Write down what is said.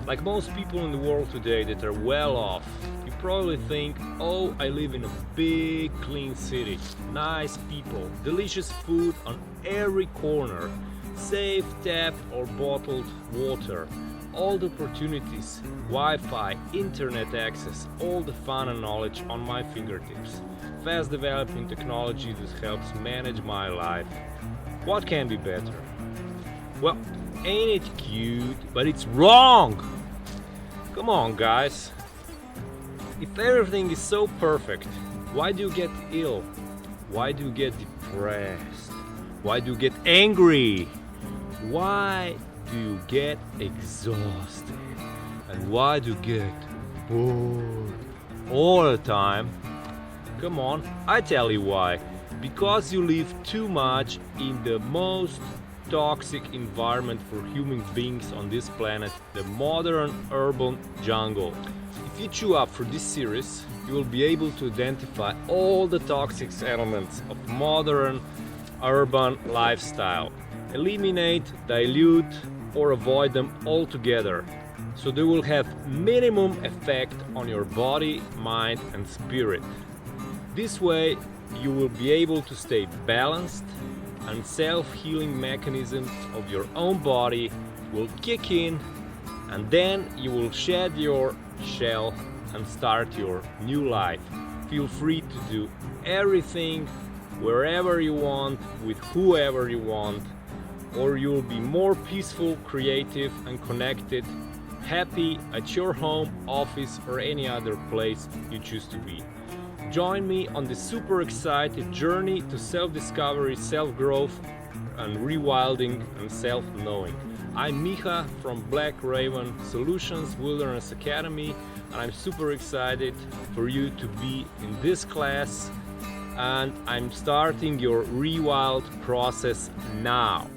Like most people in the world today that are well off, you probably think, oh, I live in a big clean city, nice people, delicious food on every corner, safe tap or bottled water, all the opportunities, Wi-Fi, internet access, all the fun and knowledge on my fingertips, fast developing technology that helps manage my life. What can be better? Well, ain't it cute? But it's wrong! Come on, guys. If everything is so perfect, why do you get ill? Why do you get depressed? Why do you get angry? Why do you get exhausted? And why do you get bored all the time? Come on, I tell you why. Because you live too much in the most toxic environment for human beings on this planet, the modern urban jungle. If you chew up for this series, you will be able to identify all the toxic elements of modern urban lifestyle. Eliminate, dilute, or avoid them altogether, so they will have minimum effect on your body, mind, and spirit. This way, you will be able to stay balanced, and self-healing mechanisms of your own body will kick in, and then you will shed your shell and start your new life. Feel free to do everything wherever you want, with whoever you want, or you'll be more peaceful, creative, and connected, happy at your home, office, or any other place you choose to be. Join me on this super exciting journey to self-discovery, self-growth, and rewilding and self-knowing. I'm Micha from Black Raven Solutions Wilderness Academy, and I'm super excited for you to be in this class, and I'm starting your rewild process now.